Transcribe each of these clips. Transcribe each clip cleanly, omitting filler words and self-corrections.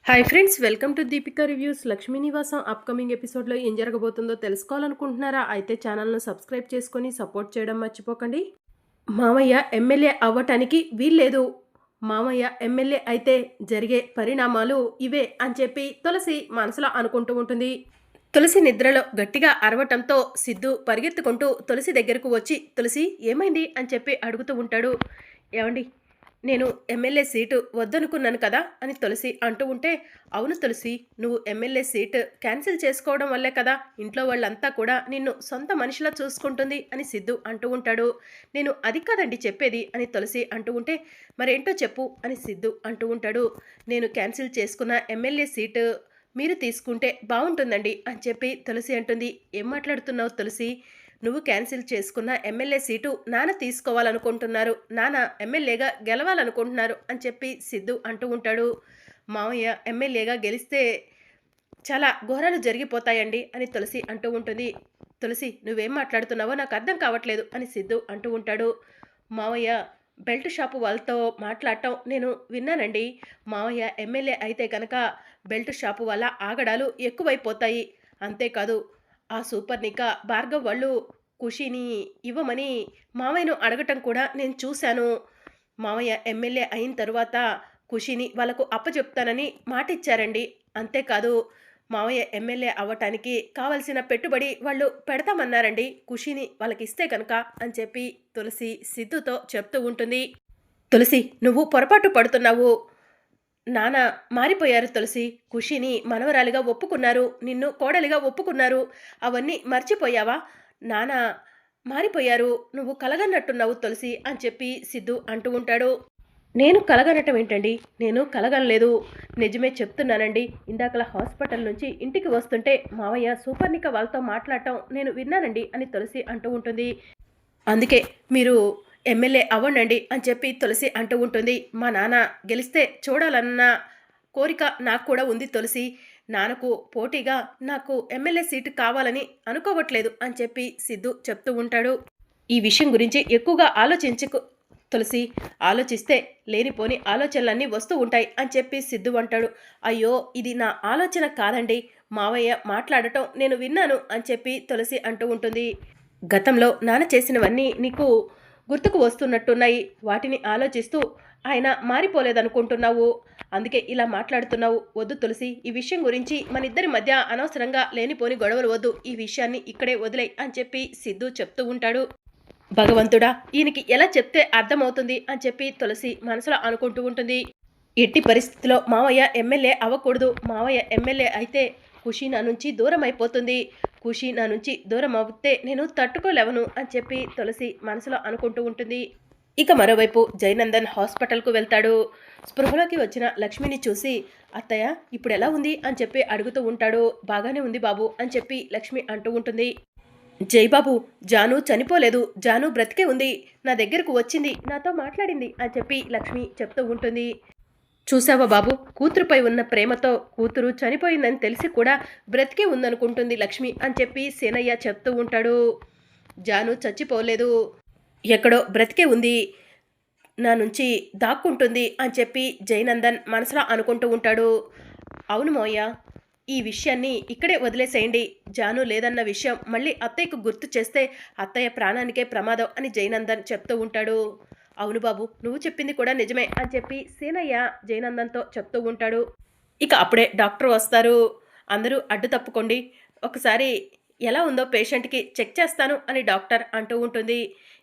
Hi friends, welcome to Deepika reviews. Lakshmi నివాసం upcoming ఎపిసోడ్లో ఏం జరగబోతుందో తెలుసుకోవాలనుకుంటున్నారా? అయితే ఛానల్ను సబ్స్క్రైబ్ చేసుకొని సపోర్ట్ చేయడం మర్చిపోకండి. మామయ్య ఎమ్మెల్యే అవ్వటానికి వీల్లేదు, మామయ్య ఎమ్మెల్యే అయితే జరిగే పరిణామాలు ఇవే అని చెప్పి తులసి మనసులో అనుకుంటూ ఉంటుంది. తులసి నిద్రలో గట్టిగా అరవటంతో సిద్ధు పరిగెత్తుకుంటూ తులసి దగ్గరకు వచ్చి, తులసి ఏమైంది అని చెప్పి అడుగుతూ ఉంటాడు. ఏమండి, నేను ఎమ్మెల్యే సీటు వద్దనుకున్నాను కదా అని తులసి అంటూ ఉంటే, అవును తులసి, నువ్వు ఎమ్మెల్యే సీటు క్యాన్సిల్ చేసుకోవడం వల్లే కదా ఇంట్లో వాళ్ళంతా కూడా నిన్ను సొంత మనిషిలా చూసుకుంటుంది అని సిద్ధు అంటూ ఉంటాడు. నేను అది కాదండి చెప్పేది అని తులసి అంటూ ఉంటే, మరేంటో చెప్పు అని సిద్ధు అంటూ ఉంటాడు. నేను క్యాన్సిల్ చేసుకున్న ఎమ్మెల్యే సీటు మీరు తీసుకుంటే బాగుంటుందండి అని చెప్పి తులసి అంటుంది. ఏం మాట్లాడుతున్నావు తులసి? నువ్వు క్యాన్సిల్ చేసుకున్న ఎమ్మెల్యే సీటు నాన్న తీసుకోవాలనుకుంటున్నారు, నాన్న ఎమ్మెల్యేగా గెలవాలనుకుంటున్నారు అని చెప్పి సిద్ధు అంటూ ఉంటాడు. మామయ్య ఎమ్మెల్యేగా గెలిస్తే చాలా ఘోరాలు జరిగిపోతాయండి అని తులసి అంటూ ఉంటుంది. తులసి, నువ్వేం మాట్లాడుతున్నావో నాకు అర్థం కావట్లేదు అని సిద్ధు అంటూ ఉంటాడు. మావయ్య బెల్ట్ షాపు వాళ్ళతో మాట్లాడటం నేను విన్నానండి. మావయ్య ఎమ్మెల్యే అయితే కనుక బెల్ట్ షాపు వల్ల ఆగడాలు ఎక్కువైపోతాయి. అంతేకాదు, ఆ సూపర్ నికా భార్గవ్ వాళ్ళు ఖుషీని ఇవ్వమని మావయ్యను అడగటం కూడా నేను చూశాను. మావయ్య ఎమ్మెల్యే అయిన తరువాత ఖుషీని వాళ్ళకు అప్పచెప్తానని మాటిచ్చారండి. అంతేకాదు, మావయ్య ఎమ్మెల్యే అవ్వటానికి కావలసిన పెట్టుబడి వాళ్ళు పెడతామన్నారండి, ఖుషీని వాళ్ళకిస్తే కనుక అని చెప్పి తులసి సిద్ధుతో చెప్తూ ఉంటుంది. తులసి, నువ్వు పొరపాటు పడుతున్నావు. నాన్న మారిపోయారు తులసి. ఖుషీని మనవరాలిగా ఒప్పుకున్నారు, నిన్ను కోడలిగా ఒప్పుకున్నారు. అవన్నీ మర్చిపోయావా? నాన్న మారిపోయారు, నువ్వు కలగన్నట్టున్నావు తులసి అని చెప్పి సిద్ధు అంటూ ఉంటాడు. నేను కలగనటం ఏంటండి? నేను కలగనలేదు, నిజమే చెప్తున్నానండి. ఇందాకలా హాస్పిటల్ నుంచి ఇంటికి వస్తుంటే మావయ్య సూపర్నిక వాళ్ళతో మాట్లాడటం నేను విన్నానండి అని తులసి అంటూ ఉంటుంది. అందుకే మీరు ఎమ్మెల్యే అవ్వండి అని చెప్పి తులసి అంటూ ఉంటుంది. మా నాన్న గెలిస్తే చూడాలన్న కోరిక నాకు కూడా ఉంది తులసి. నాన్నకు పోటీగా నాకు ఎమ్మెల్యే సీటు కావాలని అనుకోవట్లేదు అని చెప్పి సిద్ధు చెప్తూ ఉంటాడు. ఈ విషయం గురించి ఎక్కువగా ఆలోచించకు తులసి, ఆలోచిస్తే లేనిపోని ఆలోచనలన్నీ వస్తూ ఉంటాయి అని చెప్పి సిద్ధు అంటాడు. అయ్యో, ఇది నా ఆలోచన కాదండి, మావయ్య మాట్లాడటం నేను విన్నాను అని చెప్పి తులసి అంటూ ఉంటుంది. గతంలో నాన్న చేసినవన్నీ నీకు గుర్తుకు వస్తున్నట్టున్నాయి, వాటిని ఆలోచిస్తూ ఆయన మారిపోలేదనుకుంటున్నావు, అందుకే ఇలా మాట్లాడుతున్నావు. వద్దు తులసి, ఈ విషయం గురించి మన ఇద్దరి మధ్య అనవసరంగా లేనిపోని గొడవలు వద్దు, ఈ విషయాన్ని ఇక్కడే వదిలేయ్ అని చెప్పి సిద్ధు చెప్తూ ఉంటాడు. భగవంతుడా, ఈయనకి ఎలా చెప్తే అర్థమవుతుంది అని చెప్పి తులసి మనసులో అనుకుంటూ ఉంటుంది. ఎట్టి పరిస్థితిలో మావయ్య ఎమ్మెల్యే అవ్వకూడదు, మావయ్య ఎమ్మెల్యే అయితే ఖుషీ నా నుంచి దూరం అయిపోతుంది, ఖుషీ నా నుంచి దూరం అవుతే నేను తట్టుకోలేవను అని చెప్పి తులసి మనసులో అనుకుంటూ ఉంటుంది. ఇక మరోవైపు జయనందన్ హాస్పిటల్కు వెళ్తాడు. స్పృహలోకి వచ్చిన లక్ష్మిని చూసి, అత్తయ్య ఇప్పుడు ఎలా ఉంది అని చెప్పి అడుగుతూ ఉంటాడు. బాగానే ఉంది బాబు అని చెప్పి లక్ష్మి అంటూ ఉంటుంది. జైబాబు, జాను చనిపోలేదు, జాను బ్రతికే ఉంది, నా దగ్గరకు వచ్చింది, నాతో మాట్లాడింది అని చెప్పి లక్ష్మి చెప్తూ ఉంటుంది. చూసావా బాబు, కూతురుపై ఉన్న ప్రేమతో కూతురు చనిపోయిందని తెలిసి కూడా బ్రతికే ఉందనుకుంటుంది లక్ష్మి అని చెప్పి సేనయ్య చెప్తూ ఉంటాడు. జాను చచ్చిపోలేదు, ఎక్కడో బ్రతికే ఉంది, నా నుంచి దాక్కుంటుంది అని చెప్పి జయనందన్ మనసులో అనుకుంటూ ఉంటాడు. అవును మోయ్య, ఈ విషయాన్ని ఇక్కడే వదిలేసేయండి, జాను లేదన్న విషయం మళ్ళీ అత్తయ్యకు గుర్తు చేస్తే అత్తయ్య ప్రాణానికే ప్రమాదం అని జయనందన్ చెప్తూ ఉంటాడు. అవును బాబు, నువ్వు చెప్పింది కూడా నిజమే అని చెప్పి సేనయ్య జయనందన్తో చెప్తూ ఉంటాడు. ఇక అప్పుడే డాక్టర్ వస్తారు. అందరూ అడ్డు తప్పుకోండి, ఒకసారి ఎలా ఉందో పేషెంట్కి చెక్ చేస్తాను అని డాక్టర్ అంటూ ఉంటుంది.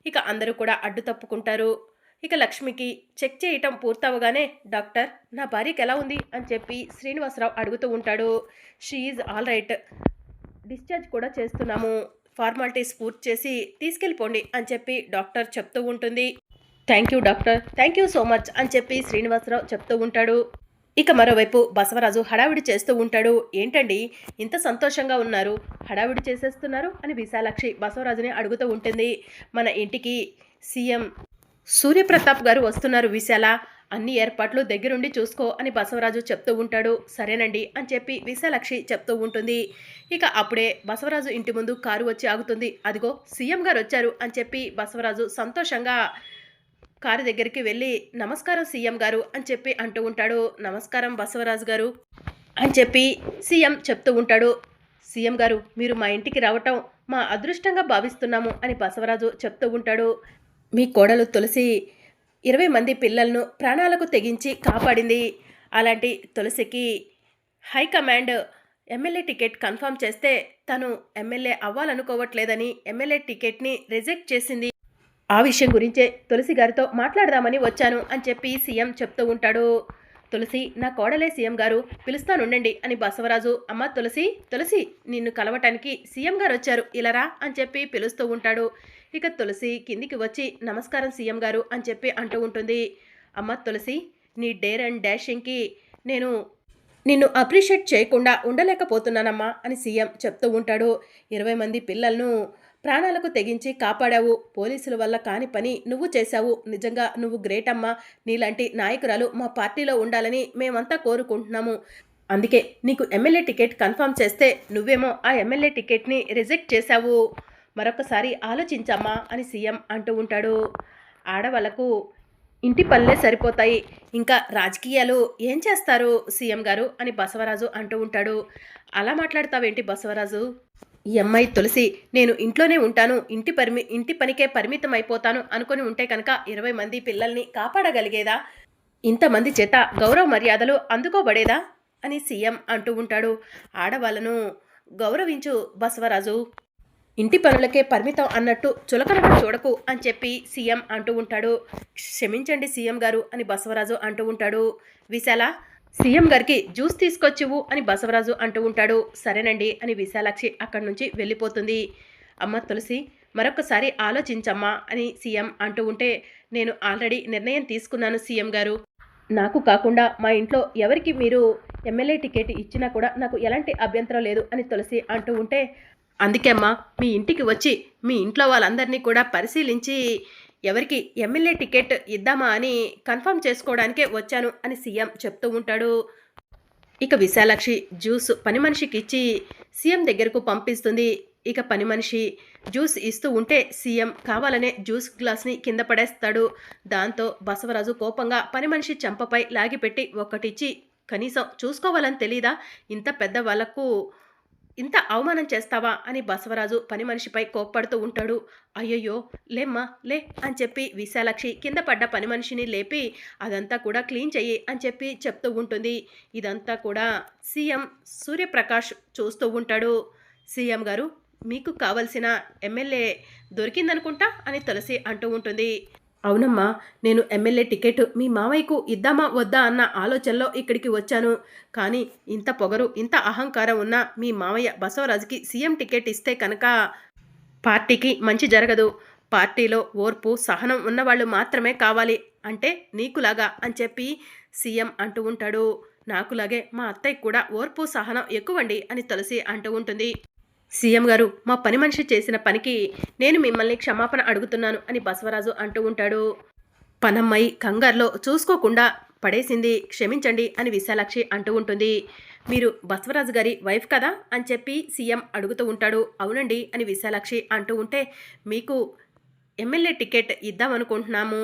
ఇక అందరూ కూడా అడ్డు తప్పుకుంటారు. ఇక లక్ష్మికి చెక్ చేయటం పూర్తవగానే, డాక్టర్, నా భార్యకి ఎలా ఉంది అని చెప్పి శ్రీనివాసరావు అడుగుతూ ఉంటాడు. She is all right, discharge కూడా చేస్తున్నాము, ఫార్మాలిటీస్ పూర్తి చేసి తీసుకెళ్ళిపోండి అని చెప్పి డాక్టర్ చెప్తూ ఉంటుంది. Thank you doctor, thank you so much అని చెప్పి శ్రీనివాసరావు చెప్తూ ఉంటాడు. ఇక మరోవైపు బసవరాజు హడావిడి చేస్తూ ఉంటాడు. ఏంటండి ఇంత సంతోషంగా ఉన్నారు, హడావిడి చేసేస్తున్నారు అని విశాలాక్షి బసవరాజుని అడుగుతూ ఉంటుంది. మన ఇంటికి సీఎం సూర్యప్రతాప్ గారు వస్తున్నారు విశాల, అన్ని ఏర్పాట్లు దగ్గరుండి చూసుకో అని బసవరాజు చెప్తూ ఉంటాడు. సరేనండి అని చెప్పి విశాలాక్షి చెప్తూ ఉంటుంది. ఇక అప్పుడే బసవరాజు ఇంటి ముందు కారు వచ్చి ఆగుతుంది. అదిగో సీఎం గారు వచ్చారు అని చెప్పి బసవరాజు సంతోషంగా కారు దగ్గరికి వెళ్ళి నమస్కారం సీఎం గారు అని చెప్పి అంటూ ఉంటాడు. నమస్కారం బసవరాజు గారు అని చెప్పి సీఎం చెప్తూ ఉంటాడు. సీఎం గారు మీరు మా ఇంటికి రావటం మా అదృష్టంగా భావిస్తున్నాము అని బసవరాజు చెప్తూ ఉంటాడు. మీ కోడలు తులసి 20 మంది పిల్లలను ప్రాణాలకు తెగించి కాపాడింది. అలాంటి తులసికి హైకమాండ్ ఎమ్మెల్యే టికెట్ కన్ఫర్మ్ చేస్తే తను ఎమ్మెల్యే అవ్వాలనుకోవట్లేదని ఎమ్మెల్యే టికెట్ని రిజెక్ట్ చేసింది. ఆ విషయం గురించే తులసి గారితో మాట్లాడదామని వచ్చాను అని చెప్పి సీఎం చెప్తూ ఉంటాడు. తులసి నా కోడలే సీఎం గారు పిలుస్తానుండండి అని బసవరాజు అమ్మ తులసి తులసి నిన్ను కలవటానికి సీఎం గారు వచ్చారు ఇలారా అని చెప్పి పిలుస్తూ ఉంటాడు. ఇక తులసి కిందికి వచ్చి నమస్కారం సీఎం గారు అని చెప్పి అంటూ ఉంటుంది. అమ్మ తులసి నీ డేర్ అండ్ డాషింగ్కి నేను నిన్ను అప్రిషియేట్ చేయకుండా ఉండలేకపోతున్నానమ్మా అని సీఎం చెప్తూ ఉంటాడు. 20 మంది పిల్లలను ప్రాణాలకు తెగించి కాపాడావు. పోలీసుల వల్ల కాని పని నువ్వు చేశావు. నిజంగా నువ్వు గ్రేట్ అమ్మా. నీలాంటి నాయకురాలు మా పార్టీలో ఉండాలని మేమంతా కోరుకుంటున్నాము. అందుకే నీకు ఎమ్మెల్యే టికెట్ కన్ఫర్మ్ చేస్తే నువ్వేమో ఆ ఎమ్మెల్యే టికెట్ని రిజెక్ట్ చేశావు. మరొకసారి ఆలోచించమ్మా అని సీఎం అంటూ ఉంటాడు. ఆడవాళ్లకు ఇంటి పనులే సరిపోతాయి, ఇంకా రాజకీయాలు ఏం చేస్తారు సీఎం గారు అని బసవరాజు అంటూ ఉంటాడు. అలా మాట్లాడతావేంటి బసవరాజు? ఈ అమ్మాయి తులసి నేను ఇంట్లోనే ఉంటాను, ఇంటి పనికే పరిమితం అయిపోతాను అనుకుని ఉంటే కనుక 20 మంది పిల్లల్ని కాపాడగలిగేదా? ఇంతమంది చేత గౌరవ మర్యాదలు అందుకోబడేదా అని సీఎం అంటూ ఉంటాడు. ఆడవాళ్లను గౌరవించు బసవరాజు, ఇంటి పనులకే పరిమితం అన్నట్టు చులకనగా చూడకు అని చెప్పి సీఎం అంటూ ఉంటాడు. క్షమించండి సీఎం గారు అని బసవరాజు అంటూ ఉంటాడు. విశాల సీఎం గారికి జ్యూస్ తీసుకొచ్చివు అని బసవరాజు అంటూ ఉంటాడు. సరేనండి అని విశాలాక్షి అక్కడి నుంచి వెళ్ళిపోతుంది. అమ్మ తులసి మరొకసారి ఆలోచించమ్మా అని సీఎం అంటూ ఉంటే నేను ఆల్రెడీ నిర్ణయం తీసుకున్నాను సీఎం గారు. నాకు కాకుండా మా ఇంట్లో ఎవరికి మీరు ఎమ్మెల్యే టికెట్ ఇచ్చినా కూడా నాకు ఎలాంటి అభ్యంతరం లేదు అని తులసి అంటూ ఉంటే అందుకే అమ్మా మీ ఇంటికి వచ్చి మీ ఇంట్లో వాళ్ళందరినీ కూడా పరిశీలించి ఎవరికి ఎమ్మెల్యే టికెట్ ఇద్దామా అని కన్ఫర్మ్ చేసుకోవడానికే వచ్చాను అని సీఎం చెప్తూ ఉంటాడు. ఇక విశాలాక్షి జ్యూస్ పని మనిషికి ఇచ్చి సీఎం దగ్గరకు పంపిస్తుంది. ఇక పని మనిషి జ్యూస్ ఇస్తూ ఉంటే సీఎం కావాలనే జ్యూస్ గ్లాస్ని కింద పడేస్తాడు. దాంతో బసవరాజు కోపంగా పని మనిషి చెంపపై లాగిపెట్టి ఒక్కటిచ్చి కనీసం చూసుకోవాలని తెలీదా? ఇంత పెద్ద వాళ్ళకు ఇంత అవమానం చేస్తావా అని బసవరాజు పని మనిషిపై కోప్పడుతూ ఉంటాడు. అయ్యయ్యో లేమ్మా లే అని చెప్పి విశాలాక్షి కింద పడ్డ పని మనిషిని లేపి అదంతా కూడా క్లీన్ చెయ్యి అని చెప్పి చెప్తూ ఉంటుంది. ఇదంతా కూడా సీఎం సూర్యప్రకాష్ చూస్తూ ఉంటాడు. సీఎం గారు మీకు కావలసిన ఎమ్మెల్యే దొరికిందనుకుంటా అని తులసి అంటూ ఉంటుంది. అవునమ్మా నేను ఎమ్మెల్యే టికెట్ మీ మామయ్యకు ఇద్దామా వద్దా అన్న ఆలోచనలో ఇక్కడికి వచ్చాను. కానీ ఇంత పొగరు ఇంత అహంకారం ఉన్న మీ మామయ్య బసవరాజుకి సీఎం టికెట్ ఇస్తే కనుక పార్టీకి మంచి జరగదు. పార్టీలో ఓర్పు సహనం ఉన్నవాళ్ళు మాత్రమే కావాలి, అంటే నీకులాగా అని చెప్పి సీఎం అంటూ ఉంటాడు. నాకులాగే మా అత్తయ్య కూడా ఓర్పు సహనం ఎక్కువండి అని తులసి అంటూ ఉంటుంది. సీఎం గారు మా పని మనిషి చేసిన పనికి నేను మిమ్మల్ని క్షమాపణ అడుగుతున్నాను అని బసవరాజు అంటూ ఉంటాడు. పనమ్మాయి కంగారులో చూసుకోకుండా పడేసింది, క్షమించండి అని విశాలాక్షి అంటూ ఉంటుంది. మీరు బసవరాజు గారి వైఫ్ కదా అని చెప్పి సీఎం అడుగుతూ ఉంటాడు. అవునండి అని విశాలాక్షి అంటూ ఉంటే మీకు ఎమ్మెల్యే టికెట్ ఇద్దామనుకుంటున్నాము,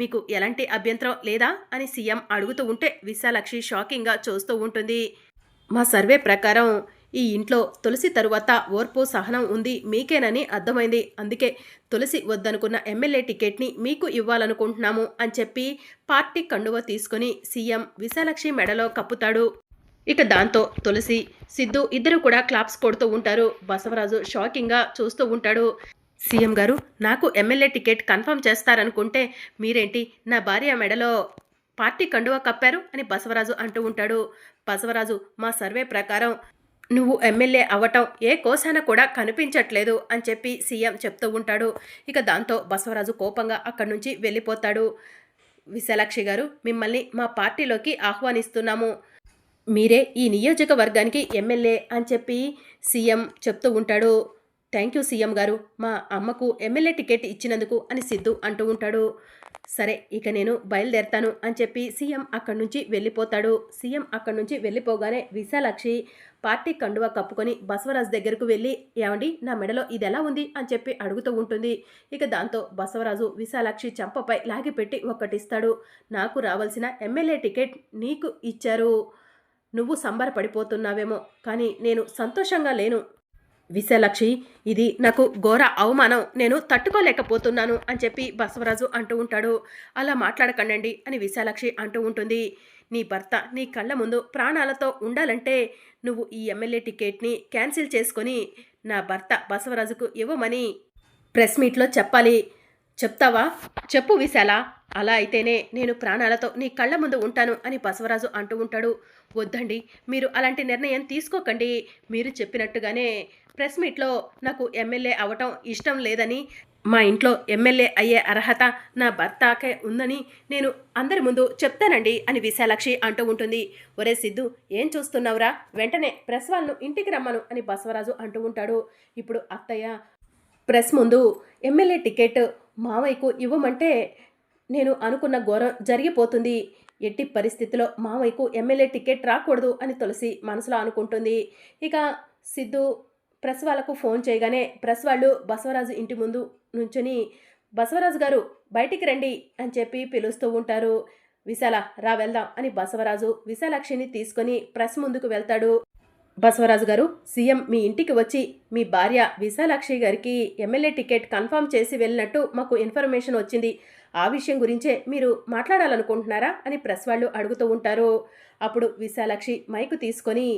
మీకు ఎలాంటి అభ్యంతరం లేదా అని సీఎం అడుగుతూ ఉంటే విశాలాక్షి షాకింగ్గా చూస్తూ ఉంటుంది. మా సర్వే ప్రకారం ఈ ఇంట్లో తులసి తరువాత ఓర్పు సహనం ఉంది మీకేనని అర్థమైంది. అందుకే తులసి వద్దనుకున్న ఎమ్మెల్యే టికెట్ని మీకు ఇవ్వాలనుకుంటున్నాము అని చెప్పి పార్టీ కండువ తీసుకుని సీఎం విశాలాక్షి మెడలో కప్పుతాడు. ఇక దాంతో తులసి సిద్ధు ఇద్దరు కూడా క్లాప్స్ కొడుతూ ఉంటారు. బసవరాజు షాకింగ్గా చూస్తూ ఉంటాడు. సీఎం గారు నాకు ఎమ్మెల్యే టికెట్ కన్ఫర్మ్ చేస్తారనుకుంటే మీరేంటి నా భార్య మెడలో పార్టీ కండువ కప్పారు అని బసవరాజు అంటూ ఉంటాడు. బసవరాజు మా సర్వే ప్రకారం నువ్వు ఎమ్మెల్యే అవ్వటం ఏ కోశాన కూడా కనిపించట్లేదు అని చెప్పి సీఎం చెప్తూ ఉంటాడు. ఇక దాంతో బసవరాజు కోపంగా అక్కడి నుంచి వెళ్ళిపోతాడు. విశాలాక్షి గారు మిమ్మల్ని మా పార్టీలోకి ఆహ్వానిస్తున్నాము, మీరే ఈ నియోజకవర్గానికి ఎమ్మెల్యే అని చెప్పి సీఎం చెప్తూ ఉంటాడు. థ్యాంక్ యూ సీఎం గారు, మా అమ్మకు ఎమ్మెల్యే టికెట్ ఇచ్చినందుకు అని సిద్ధు అంటూ ఉంటాడు. సరే ఇక నేను బయలుదేరతాను అని చెప్పి సీఎం అక్కడి నుంచి వెళ్ళిపోతాడు. సీఎం అక్కడి నుంచి వెళ్ళిపోగానే విశాలాక్షి పార్టీ కండువా కప్పుకొని బసవరాజు దగ్గరకు వెళ్ళి, ఏమండి నా మెడలో ఇది ఎలా ఉంది అని చెప్పి అడుగుతూ ఉంటుంది. ఇక దాంతో బసవరాజు విశాలాక్షి చంపపై లాగిపెట్టి ఒక్కటిస్తాడు. నాకు రావాల్సిన ఎమ్మెల్యే టికెట్ నీకు ఇచ్చారు. నువ్వు సంబరపడిపోతున్నావేమో, కానీ నేను సంతోషంగా లేను విశాలాక్షి. ఇది నాకు ఘోర అవమానం, నేను తట్టుకోలేకపోతున్నాను అని చెప్పి బసవరాజు అంటూ ఉంటాడు. అలా మాట్లాడకండి అని విశాలాక్షి అంటూ ఉంటుంది. నీ భర్త నీ కళ్ళ ముందు ప్రాణాలతో ఉండాలంటే నువ్వు ఈ ఎమ్మెల్యే టికెట్ని క్యాన్సిల్ చేసుకొని నా భర్త బసవరాజుకు ఇవ్వమని ప్రెస్ మీట్లో చెప్పాలి. చెప్తావా? చెప్పు విశాల. అలా అయితేనే నేను ప్రాణాలతో నీ కళ్ళ ముందు ఉంటాను అని బసవరాజు అంటూ ఉంటాడు. వద్దండి, మీరు అలాంటి నిర్ణయం తీసుకోకండి. మీరు చెప్పినట్టుగానే ప్రెస్ మీట్లో నాకు ఎమ్మెల్యే అవటం ఇష్టం లేదని, మా ఇంట్లో ఎమ్మెల్యే అయ్యే అర్హత నా భర్తకే ఉందని నేను అందరి ముందు చెప్తానండి అని విశాలాక్షి అంటూ ఉంటుంది. ఒరే సిద్ధు, ఏం చూస్తున్నావురా? వెంటనే ప్రెస్ వాళ్ళను ఇంటికి రమ్మను అని బసవరాజు అంటూ ఉంటాడు. ఇప్పుడు అత్తయ్య ప్రెస్ ముందు ఎమ్మెల్యే టికెట్ మావయ్యకు ఇవ్వమంటే నేను అనుకున్న ఘోరం జరిగిపోతుంది. ఎట్టి పరిస్థితిలో మావయ్యకు ఎమ్మెల్యే టికెట్ రాకూడదు అని తులసి మనసులో అనుకుంటుంది. ఇక సిద్ధు ప్రెస్ వాళ్ళకు ఫోన్ చేయగానే ప్రెస్ వాళ్ళు బసవరాజు ఇంటి ముందు నుంచుని, బసవరాజు గారు బయటికి రండి అని చెప్పి పిలుస్తూ ఉంటారు. విశాల రా వెళ్దాం అని బసవరాజు విశాలాక్షిని తీసుకొని ప్రెస్ ముందుకు వెళ్తాడు. బసవరాజు గారు, సీఎం మీ ఇంటికి వచ్చి మీ భార్య విశాలాక్షి గారికి ఎమ్మెల్యే టికెట్ కన్ఫర్మ్ చేసి వెళ్ళినట్టు మాకు ఇన్ఫర్మేషన్ వచ్చింది. ఆ విషయం గురించే మీరు మాట్లాడాలనుకుంటున్నారా అని ప్రెస్ వాళ్ళు అడుగుతూ ఉంటారు. అప్పుడు విశాలాక్షి మైకు తీసుకొని,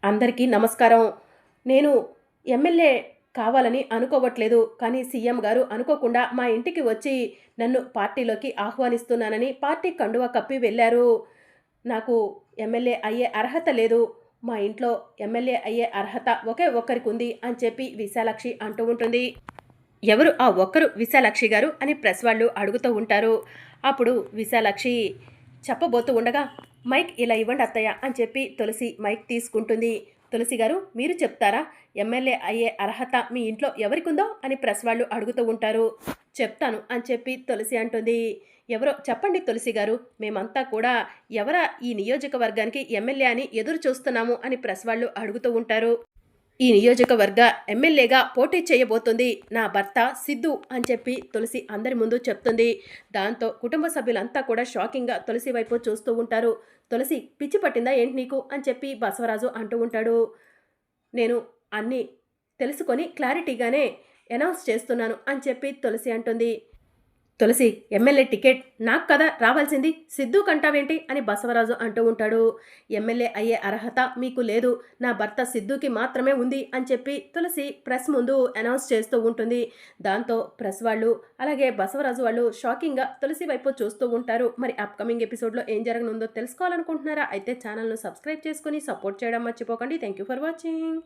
అందరికీ నమస్కారం. నేను ఎమ్మెల్యే కావాలని అనుకోవట్లేదు, కానీ సీఎం గారు అనుకోకుండా మా ఇంటికి వచ్చి నన్ను పార్టీలోకి ఆహ్వానిస్తున్నానని పార్టీ కండువా కప్పి వెళ్ళారు. నాకు ఎమ్మెల్యే అయ్యే అర్హత లేదు. మా ఇంట్లో ఎమ్మెల్యే అయ్యే అర్హత ఒకే ఒక్కరికి ఉంది అని చెప్పి విశాలాక్షి అంటూ ఉంటుంది. ఎవరు ఆ ఒక్కరు విశాలాక్షి గారు అని ప్రెస్ వాళ్ళు అడుగుతూ ఉంటారు. అప్పుడు విశాలాక్షి చెప్పబోతూ ఉండగా, మైక్ ఇలా ఇవ్వండి అత్తయ్య అని చెప్పి తులసి మైక్ తీసుకుంటుంది. తులసి గారు, మీరు చెప్తారా ఎమ్మెల్యే అయ్యే అర్హత మీ ఇంట్లో ఎవరికుందో అని ప్రెస్ వాళ్ళు అడుగుతూ ఉంటారు. చెప్తాను అని చెప్పి తులసి అంటుంది. ఎవరో చెప్పండి తులసి గారు, మేమంతా కూడా ఎవరా ఈ నియోజకవర్గానికి ఎమ్మెల్యే అని ఎదురు చూస్తున్నాము అని ప్రెస్ వాళ్ళు అడుగుతూ ఉంటారు. ఈ నియోజకవర్గ ఎమ్మెల్యేగా పోటీ చేయబోతుంది నా భర్త సిద్ధు అని చెప్పి తులసి అందరి ముందు చెప్తుంది. దాంతో కుటుంబ సభ్యులంతా కూడా షాకింగ్గా తులసి వైపు చూస్తూ ఉంటారు. తులసి, పిచ్చి పట్టిందా ఏంటి నీకు అని చెప్పి బసవరాజు అంటూ ఉంటాడు. నేను అన్నీ తెలుసుకొని క్లారిటీగానే అనౌన్స్ చేస్తున్నాను అని చెప్పి తులసి అంటుంది. తులసి, ఎమ్మెల్యే టికెట్ నాకు కదా రావాల్సింది, సిద్ధు కంటావేంటి అని బసవరాజు అంటూ ఉంటాడు. ఎమ్మెల్యే అయ్యే అర్హత మీకు లేదు, నా భర్త సిద్ధుకి మాత్రమే ఉంది అని చెప్పి తులసి ప్రెస్ ముందు అనౌన్స్ చేస్తూ ఉంటుంది. దాంతో ప్రెస్ వాళ్ళు అలాగే బసవరాజు వాళ్ళు షాకింగ్గా తులసి వైపు చూస్తూ ఉంటారు. మరి అప్కమింగ్ ఎపిసోడ్లో ఏం జరగనుందో తెలుసుకోవాలనుకుంటున్నారా? అయితే ఛానల్ను సబ్స్క్రైబ్ చేసుకొని సపోర్ట్ చేయడం మర్చిపోకండి. Thank you for watching.